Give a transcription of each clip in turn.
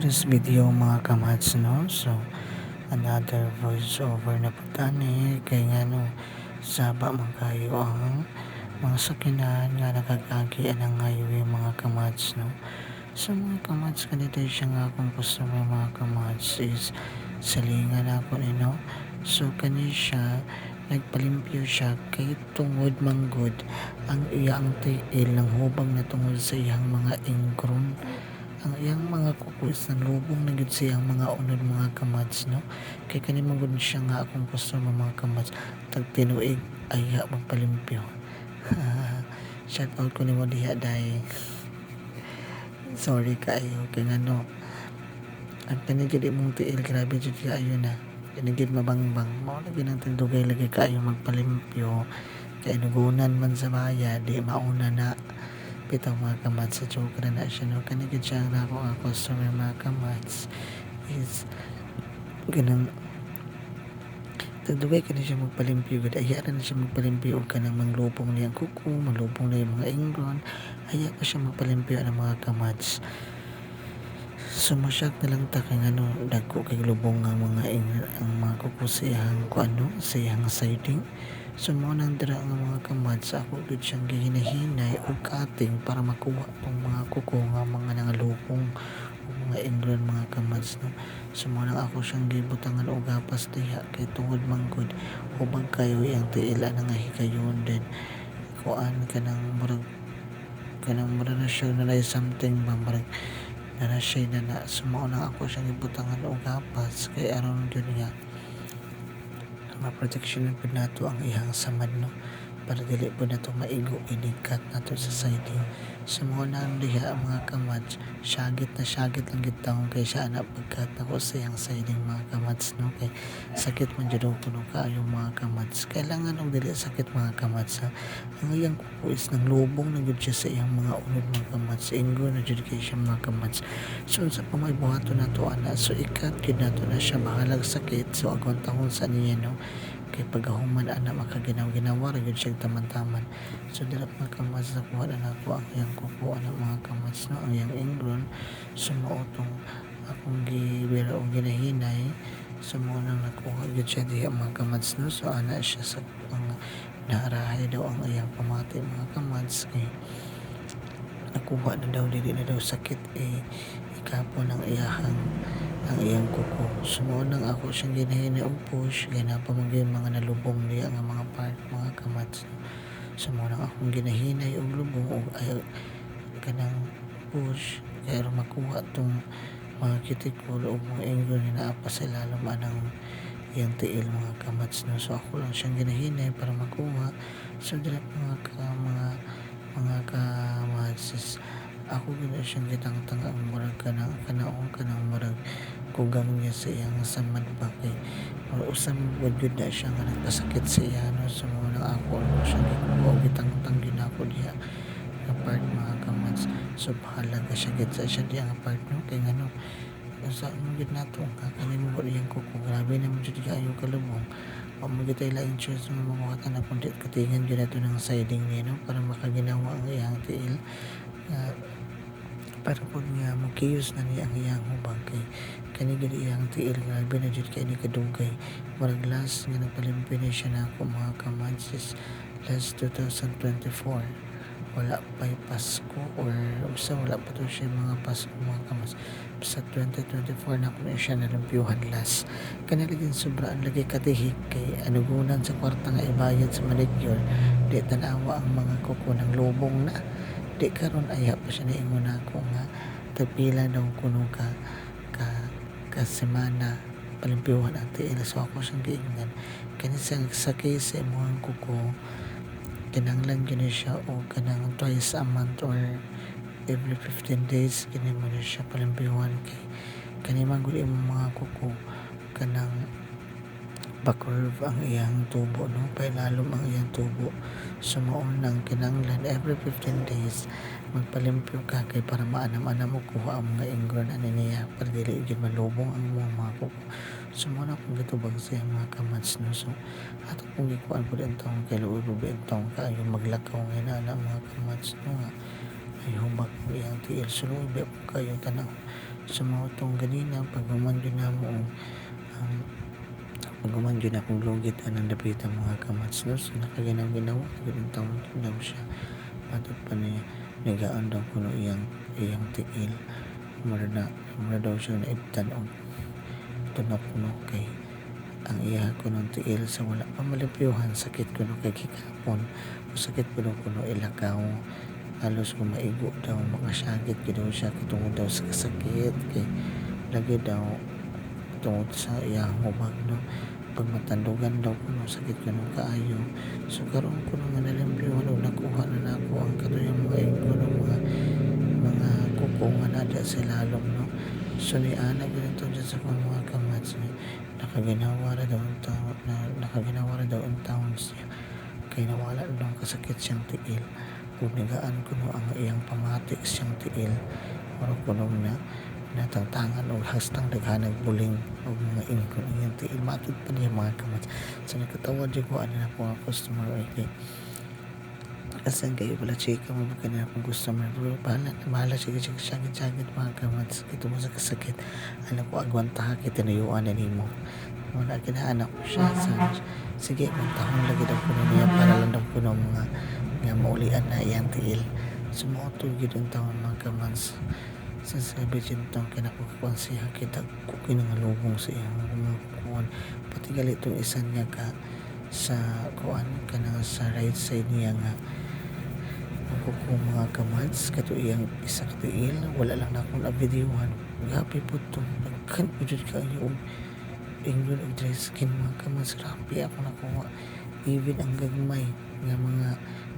today's video mga kamats no. So another voice over na pagtani kay nga no saba man kayo ang mga sakinan nga nakagagi ang highway mga kamats no. So mga kamats kanito siya nga akong customer mga kamats is salingan ako no. So kani siya nagpalimpyo siya kay tungod manggod ang iyang tiil ng hubang na tungod sa iyang mga ingkron ang iyang mga kukus ng lubong na gid siyang mga unod mga kamats no. Kay kani manggod siya nga akong customer mga kamats tag tinuig aya magpalimpyo. Shout out ko nimo diha dai. Sorry kayo kay ngano ang kani gid imong tiil grabe jud kayo na gid mabangbang mao na gid ang tindugay lagi kayo magpalimpyo kay nugunan man sa bayad di mauna na bitaw mga kamats sa joke na siya no. Kani gid siya na ako ang customer mga kamats is ganang tagdugay ka na siya magpalimpyo gud aya na siya magpalimpyo og kanang manglubong niyang kuko manglubong niyang mga ingron aya pa siya magpalimpyo ng mga kamats. Sumasyak na lang ta kay ano dagko kay lubong ang mga ang mga kuko sa iyang kuano sa iyang siding. So mo nang dira nga mga kamats ako gud siyang gihinahinay og cutting para makuha tong mga kuko nga mga nangalubong o mga ingron mga kamats no. So mo nang ako siyang gibutangan og gapas diha kay tungod manggod ubang kayo iyang tiila na nga higayon din kuan kanang murag na siya na something ba murag na siya na sumo nang ako siyang gibutangan og gapas kay aron gyud nga ma-protection pud nato ang ihang samad no para dili po nato maigo inikat nato sa siding. So mo nang diha mga kamats syagit lang gid taon kay siya na pagkat ako sa iyang siding mga kamats no kay sakit man jud kuno kaayo mga kamats kailangan og dili sakit mga kamats ha. Ang iyang kuko is nang lubong na gud siya sa iyang mga unod mga kamats inggo na jud kay siya mga kamats. So sa pamay buhaton nato ana so ikat gid nato na siya bahalag sakit so agong tahon sa niya no kay pagahuman ana makaginaw-ginawa ra gyud siya taman-taman. So dira mga kamats nakuha na nako ang iyang kuko ana mga kamats no ang iyang ingron sumuotong akong gibira og ginahinay so mo nang nakuha gyud siya diha mga kamats no. So ana siya sa mga naarahay daw ang iyang pamati mga kamats kay nakuha na daw dili na daw sakit ikapon ang iyang kuko. Sumunang ako siyang ginahinay og push kaya napamagay mga nalubong niya nga mga part mga kamats. Sumunang akong ginahinay og lubong og ay kanang push kaya makuha tong mga kitikul o mga ingron na naapa sa ilalim anang iyang tiil mga kamats no. So ako lang siyang ginahinay para makuha. So dira mga kamats ako gina siyang gitangtang ang murag kanang murag kugang niya sa iyang samad ba kay usam gud na siya nga nagpasakit sa iya no. So muna ako siyang gikuha og gitangtang ginako diha nga part mga kamats. So bahala ka siya gid sa siya diha nga part no kay ngano sa mo gid nato kakanimo ko diyang kuko grabe naman jud kayo kalubong o magitay laing choice nga makuha na kundi katingan gyud nato ng siding niya no para makaginawa ang iyang tiil para pag nga makiyos na niya ang iyang hubang kay kani gid iyang tiil grabe na jud kay ni kadugay murag last nga nagpalimpyo na siya na ako mga kamats is last 2024 wala pa'y Pasko or basta wala pa to siya mga Pasko mga kamats sa 2024 na ako na siya nalimpyuhan last kanilagin sobraan lagi katihik kay anugunan sa kwarta nga ibayad sa manicure di tanawa ang mga kuko ng lubong na di karon aya pa siya niingon ako nga tagpila daw kuno ka semana palimpyuhan ang tiil. So ako siyang giingan kani sa case mo ang kuko kinahanglan gini siya o kanang twice a month or every 15 days kini mo na siya palimpyuhan kay kani man gud imong mga kuko kanang pa-curve ang iyang tubo no pailalom ang iyang tubo. So maunang kinahanglan every 15 days magpalimpyo ka kay para maanam-anam mo kuha ang mga ingron ani niya para dili gyud malubong ang mga kuko. So muna kung gitubag sa mga kamats no. So ato kung gikuan pud ang taong kay luoy ang taong kaayo maglakaw nga na mga kamats no ay hubag ko iyang tiil sulod po kayo tanaw sa mga tong ganina paghuman gyud namo ang paghuman gyud akong lugit anang dapitan mga kamats no so nakaginaw-ginawa gyud ang taon daw siya matod pa niya nigaan daw kuno iyang tiil mura daw siya naibtan og tunok-no kay ang iya kuno tiil sa wala pa malipyuhan sakit kuno kay gikapon o sakit kuno ilakaw halos kung maigo daw makasagit gyud daw siya tungod daw sa kasakit kay lagi daw tungod sa iyang hubag no pag matandugan daw kuno sakit kuno kaayo so karon kuno nga nalimpyuhan og nakuha na nako ang katuyang mga igo no mga kuko nga nada sa lalom no so ni ana ganito dyan sa mga kamats nakaginawa ra daw ang taon siya kay nawala daw ang kasakit siyang tiil ug nigaan kuno ang iyang pamati siyang tiil mura kuno na natangtangan o hastang daghanag buling o mga ingkon iyang tiil matod pa niya mga kamats so nakatawa dyan ko ano na po ang customer kay asan kayo pala chika mo ba na akong customer pero bahala sige sagit mga kamats ito mo sa kasakit alam ko agwanta ka tinayuan na nimo wala kinaanak ko siya sige magtahon lagi daw kuno niya para lang daw kuno mga nga maulian na iyang tiil sumuotol gid ang taon mga kamats sa sabi taong kinakukuan siya kita kukinangalubong siya mga kukuan pati galit itong isa niya ka sa kuan ka na sa right side niya nga kuko mga kamats kato iyang isa ka tiil wala lang na akong na-videohan gabi po ito nagkan po dyan kayo ingrid og dry skin mga kamats grabe ako nakuha even ang gagmay nga mga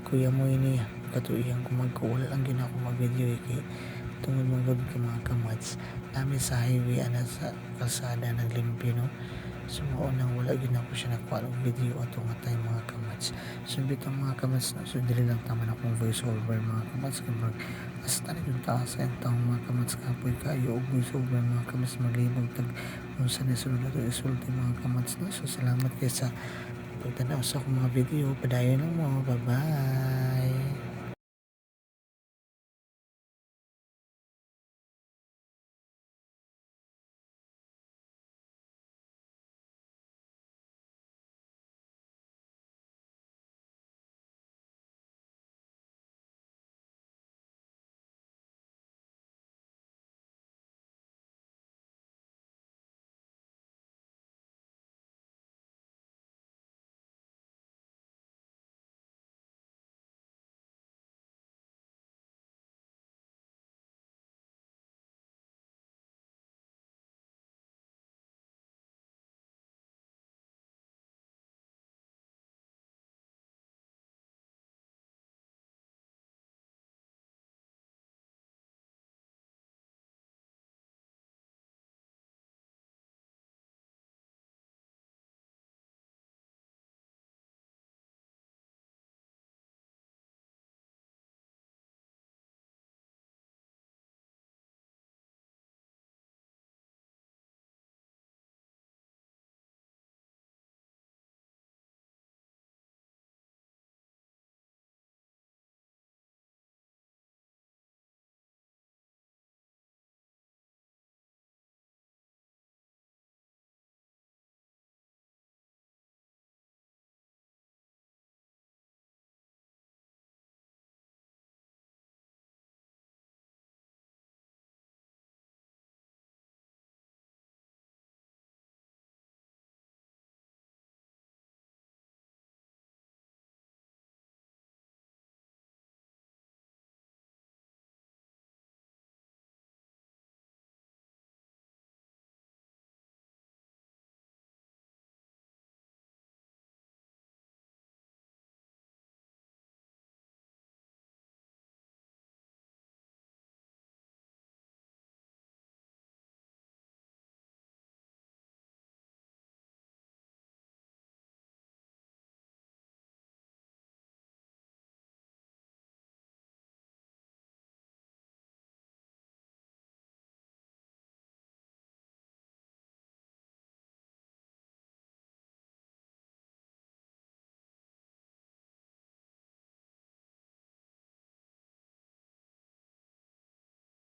kuya mo niya kato iyang kumagko wala lang gina ako mag-video kay tungod magod ka mga kamats namin sa highway ana sa kalsada naglimpyo no so maunang wala gina ko siya nakuha ng video ato nga tayo mga kamats so bitang mga kamats na so dili lang tama na akong voice over mga kamats kapag hasta na yung taas ang taong mga kamats kapoy kayo og voice over mga kamats maglibog tag kung saan isulod ito isulti mga kamats na so salamat kayo sa pagtanaw sa akong mga video padayon lang mo bye bye